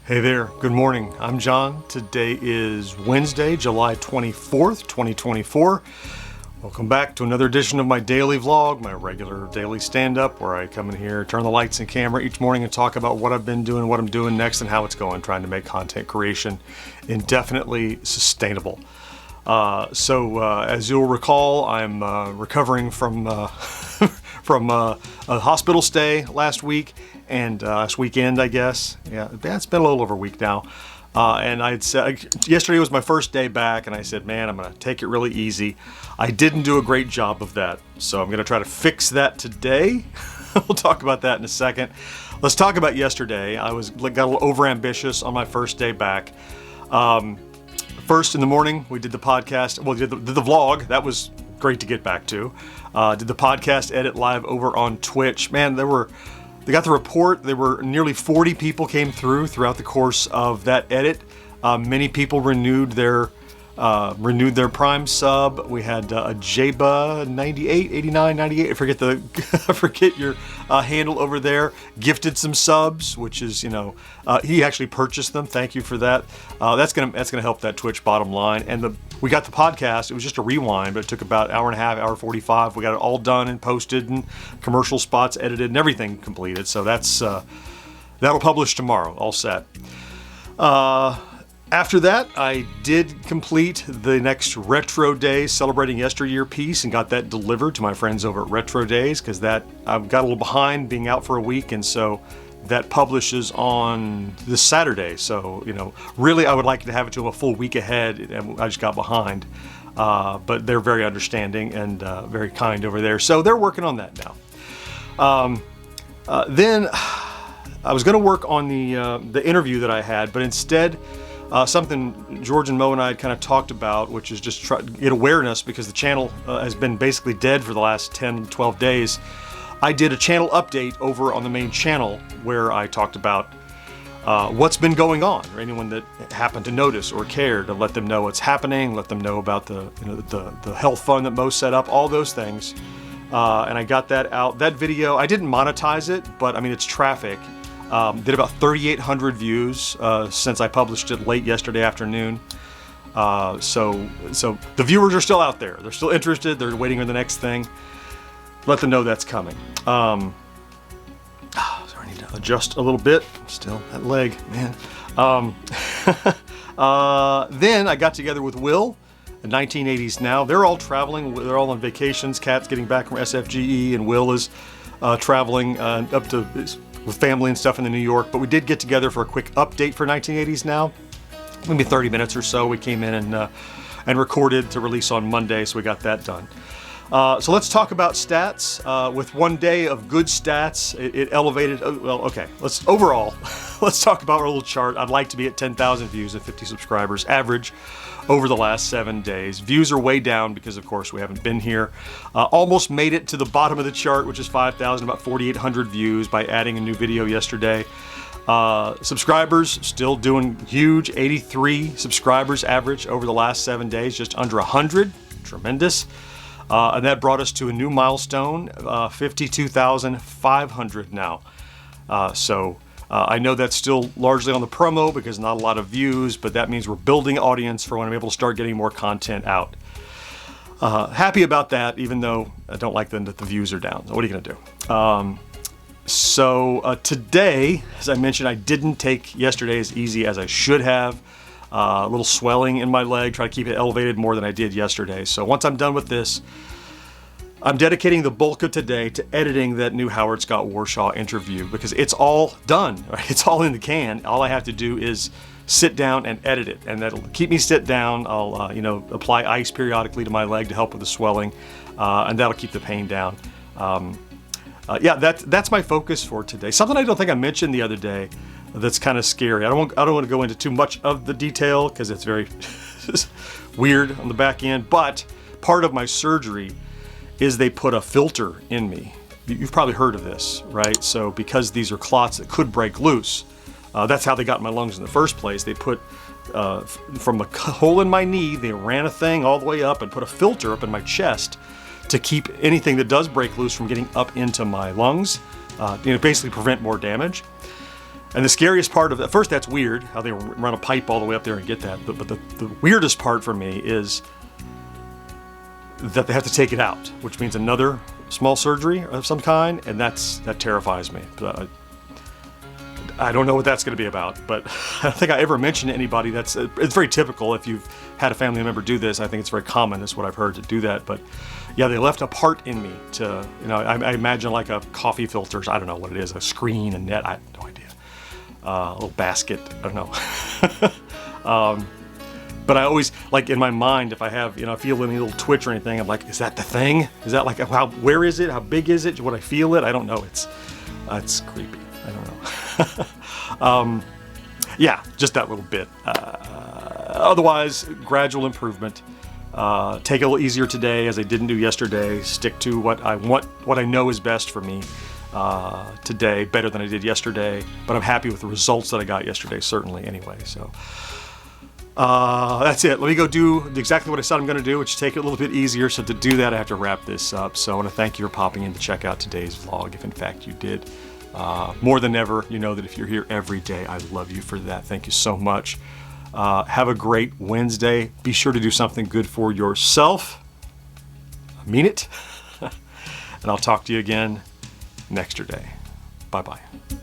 Hey there, good morning. I'm John. Today is Wednesday, July 24th, 2024. Welcome back to another edition of my daily vlog, my regular daily stand-up, where I come in here, turn the lights and camera each morning and talk about what I've been doing, what I'm doing next, and how it's going, trying to make content creation indefinitely sustainable. As you'll recall, I'm recovering from from a hospital stay last week and last weekend, I guess. Yeah, it's been a little over a week now. And I'd said yesterday was my first day back, and I said, man, I'm going to take it really easy. I didn't do a great job of that, so I'm going to try to fix that today. We'll talk about that in a second. Let's talk about yesterday. I got a little overambitious on my first day back. First in the morning, we did the podcast. Well, did the vlog. That was great to get back to. Did the podcast edit live over on Twitch. Man, they got the report. There were nearly 40 people came throughout the course of that edit. Many people renewed their Prime sub. We had a Jaba 98, 89, 98. I forget your handle over there. Gifted some subs, which is, he actually purchased them. Thank you for that. That's gonna help that Twitch bottom line. And we got the podcast. It was just a rewind, but it took about an hour and a half, hour 45. We got it all done and posted, and commercial spots edited, and everything completed. So that'll publish tomorrow. All set. After that, I did complete the next Retro Days Celebrating Yesteryear piece and got that delivered to my friends over at Retro Days, because I've got a little behind being out for a week, and so that publishes on this Saturday. So, really I would like to have it to them a full week ahead, and I just got behind. But they're very understanding and very kind over there. So they're working on that now. Then I was going to work on the interview that I had, but instead something George and Mo and I had kind of talked about, which is just try to get awareness, because the channel has been basically dead for the last 10, 12 days. I did a channel update over on the main channel where I talked about what's been going on, or anyone that happened to notice or care, to let them know what's happening, let them know about the health fund that Mo set up, all those things. And I got that out. That video, I didn't monetize it, but I mean, it's traffic. Did about 3,800 views since I published it late yesterday afternoon. So the viewers are still out there. They're still interested. They're waiting for the next thing. Let them know that's coming. Sorry, I need to adjust a little bit. Still, that leg, man. Then I got together with Will, the 1980s now. They're all traveling. They're all on vacations. Kat's getting back from SFGE, and Will is traveling up to with family and stuff in New York. But we did get together for a quick update for 1980s now. Maybe 30 minutes or so. We came in and recorded to release on Monday, so we got that done. So let's talk about stats. With one day of good stats, it elevated. Well, okay. Let's talk about our little chart. I'd like to be at 10,000 views and 50 subscribers average over the last 7 days. Views are way down because, of course, we haven't been here. Almost made it to the bottom of the chart, which is 5,000, about 4,800 views by adding a new video yesterday. Subscribers still doing huge, 83 subscribers average over the last 7 days, just under 100. Tremendous. And that brought us to a new milestone, 52,500 now. I know that's still largely on the promo because not a lot of views, but that means we're building audience for when I'm able to start getting more content out. Happy about that, even though I don't like that the views are down. What are you going to do? Today, as I mentioned, I didn't take yesterday as easy as I should have. A little swelling in my leg, try to keep it elevated more than I did yesterday. So once I'm done with this, I'm dedicating the bulk of today to editing that new Howard Scott Warshaw interview, because it's all done. Right? It's all in the can. All I have to do is sit down and edit it, and that'll keep me sit down. I'll apply ice periodically to my leg to help with the swelling, and that'll keep the pain down. That's my focus for today. Something I don't think I mentioned the other day that's kind of scary. I don't want to go into too much of the detail because it's very weird on the back end, but part of my surgery is they put a filter in me. You've probably heard of this, right? So because these are clots that could break loose, that's how they got in my lungs in the first place. They put, from the hole in my knee, they ran a thing all the way up and put a filter up in my chest to keep anything that does break loose from getting up into my lungs, basically prevent more damage. And the scariest part of it, at first that's weird, how they run a pipe all the way up there and get that. But the weirdest part for me is that they have to take it out, which means another small surgery of some kind, and that terrifies me. I don't know what that's going to be about, but I don't think I ever mentioned to anybody. It's very typical if you've had a family member do this. I think it's very common. That's what I've heard, to do that. But yeah, they left a part in me to, I imagine like a coffee filter. I don't know what it is, a screen, a net. I have no idea. A little basket. I don't know. But I always, like, in my mind, if I have, I feel any little twitch or anything, I'm like, is that the thing? Is that like, where is it? How big is it? Would I feel it? I don't know. It's creepy. I don't know. Yeah, just that little bit. Otherwise, gradual improvement. Take it a little easier today, as I didn't do yesterday. Stick to what I want, what I know is best for me today, better than I did yesterday. But I'm happy with the results that I got yesterday, certainly, anyway. So that's it. Let me go do exactly what I said I'm going to do, which is take it a little bit easier. So to do that, I have to wrap this up. So I want to thank you for popping in to check out today's vlog, if in fact you did. More than ever, you know that if you're here every day, I love you for that. Thank you so much. Have a great Wednesday. Be sure to do something good for yourself. I mean it. And I'll talk to you again next day. Bye-bye.